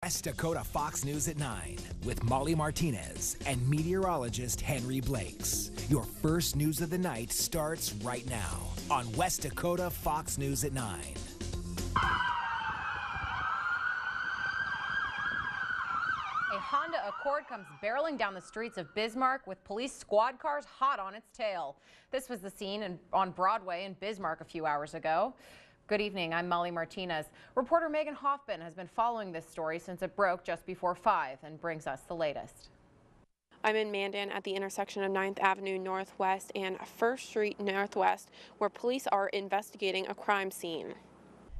West Dakota Fox News at 9 with Molly Martinez and meteorologist Henry Blakes. Your first news of the night starts right now on West Dakota Fox News at 9. A Honda Accord comes barreling down the streets of Bismarck with police squad cars hot on its tail. This was the scene on Broadway in Bismarck a few hours ago. Good evening, I'm Molly Martinez. Reporter Megan Hoffman has been following this story since it broke just before 5 and brings us the latest. I'm in Mandan at the intersection of 9th Avenue Northwest and 1st Street Northwest, where police are investigating a crime scene.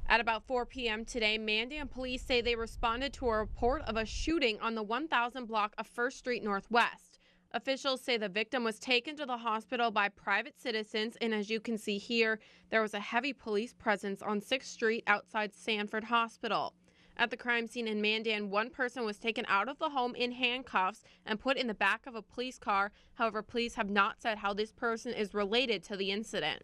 At about 4 p.m. today, Mandan police say they responded to a report of a shooting on the 1000 block of 1st Street Northwest. Officials say the victim was taken to the hospital by private citizens, and as you can see here, there was a heavy police presence on 6th Street outside Sanford Hospital. At the crime scene in Mandan, one person was taken out of the home in handcuffs and put in the back of a police car. However, police have not said how this person is related to the incident.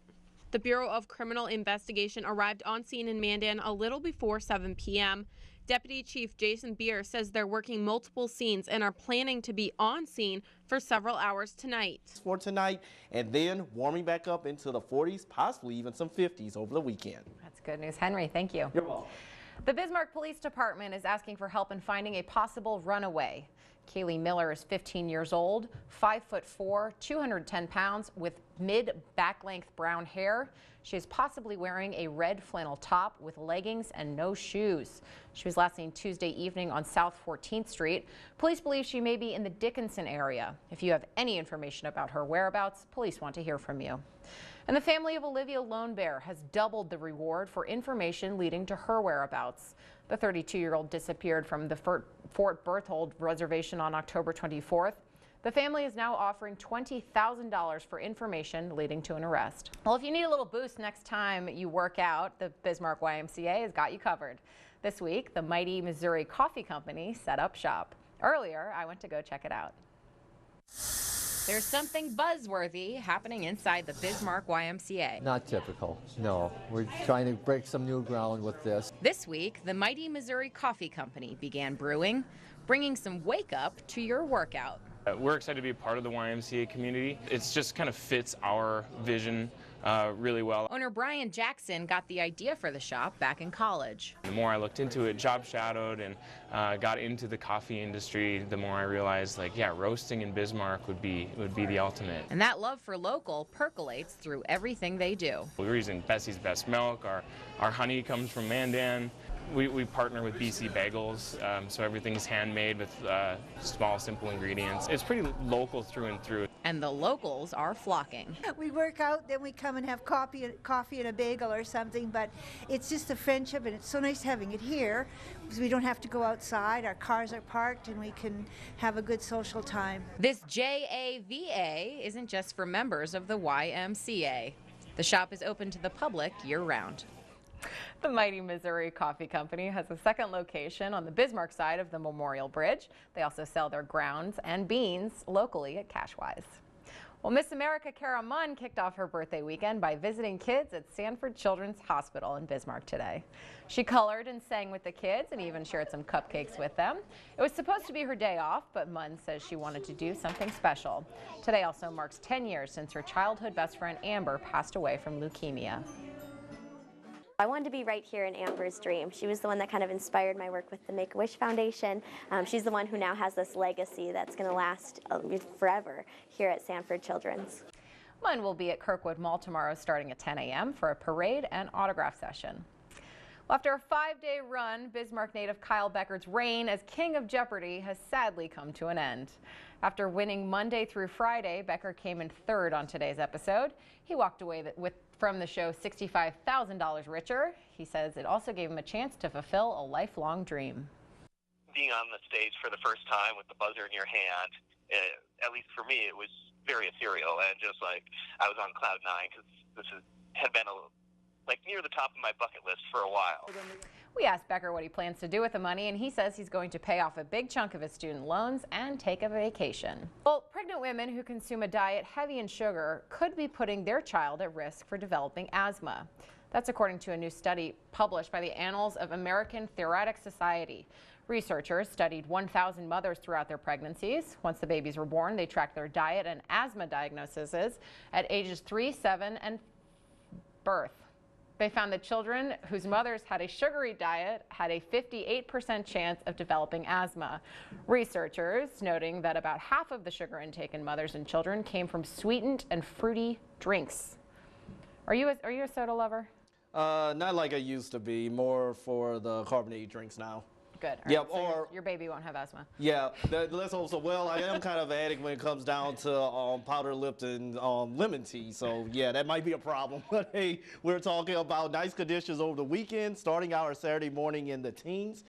The Bureau of Criminal Investigation arrived on scene in Mandan a little before 7 p.m. Deputy Chief Jason Beer says they're working multiple scenes and are planning to be on scene for several hours tonight. For tonight, and then warming back up into the 40s, possibly even some 50s over the weekend. That's good news. Henry, thank you. You're welcome. The Bismarck Police Department is asking for help in finding a possible runaway. Kaylee Miller is 15 years old, 5'4", 210 pounds, with mid-back-length brown hair. She is possibly wearing a red flannel top with leggings and no shoes. She was last seen Tuesday evening on South 14th Street. Police believe she may be in the Dickinson area. If you have any information about her whereabouts, police want to hear from you. And the family of Olivia Lone Bear has doubled the reward for information leading to her whereabouts. The 32-year-old disappeared from the Fort Berthold reservation on October 24th. The family is now offering $20,000 for information leading to an arrest. Well, if you need a little boost next time you work out, the Bismarck YMCA has got you covered. This week, the mighty Missouri Coffee Company set up shop. Earlier, I went to go check it out. There's something buzzworthy happening inside the Bismarck YMCA. Not typical, no. We're trying to break some new ground with this. This week, the mighty Missouri Coffee Company began brewing, bringing some wake up to your workout. We're excited to be a part of the YMCA community. It just kind of fits our vision really well. Owner Brian Jackson got the idea for the shop back in college. The more I looked into it, job shadowed, and got into the coffee industry, the more I realized, like, yeah, roasting in Bismarck would be the ultimate. And that love for local percolates through everything they do. We're using Bessie's Best Milk. Our honey comes from Mandan. We partner with BC Bagels, so everything's handmade with small, simple ingredients. It's pretty local through and through. And the locals are flocking. We work out, then we come and have coffee and a bagel or something, but it's just a friendship, and it's so nice having it here because we don't have to go outside. Our cars are parked, and we can have a good social time. This JAVA isn't just for members of the YMCA. The shop is open to the public year-round. The mighty Missouri Coffee Company has a second location on the Bismarck side of the Memorial Bridge. They also sell their grounds and beans locally at Cashwise. Well, Miss America Kara Munn kicked off her birthday weekend by visiting kids at Sanford Children's Hospital in Bismarck today. She colored and sang with the kids and even shared some cupcakes with them. It was supposed to be her day off, but Munn says she wanted to do something special. Today also marks 10 years since her childhood best friend Amber passed away from leukemia. I wanted to be right here in Amber's dream. She was the one that kind of inspired my work with the Make-A-Wish Foundation. She's the one who now has this legacy that's going to last forever here at Sanford Children's. Munn will be at Kirkwood Mall tomorrow starting at 10 a.m. for a parade and autograph session. Well, after a 5-day run, Bismarck native Kyle Becker's reign as King of Jeopardy has sadly come to an end. After winning Monday through Friday, Becker came in third on today's episode. He walked away from the show $65,000 richer. He says it also gave him a chance to fulfill a lifelong dream. Being on the stage for the first time with the buzzer in your hand, at least for me, it was very ethereal and just like I was on cloud nine because this had been like near the top of my bucket list for a while. We asked Becker what he plans to do with the money, and he says he's going to pay off a big chunk of his student loans and take a vacation. Well, pregnant women who consume a diet heavy in sugar could be putting their child at risk for developing asthma. That's according to a new study published by the Annals of American Thoracic Society. Researchers studied 1,000 mothers throughout their pregnancies. Once the babies were born, they tracked their diet and asthma diagnoses at ages 3, 7, and birth. They found that children whose mothers had a sugary diet had a 58% chance of developing asthma. Researchers noting that about half of the sugar intake in mothers and children came from sweetened and fruity drinks. Are you a soda lover? Not like I used to be. More for the carbonated drinks now. Good. Yeah, right, so or your baby won't have asthma. Yeah, let's hope so. Well, I am kind of an addict when it comes down to powdered Lipton lemon tea. So yeah, that might be a problem. But hey, we're talking about nice conditions over the weekend, starting our Saturday morning in the teens.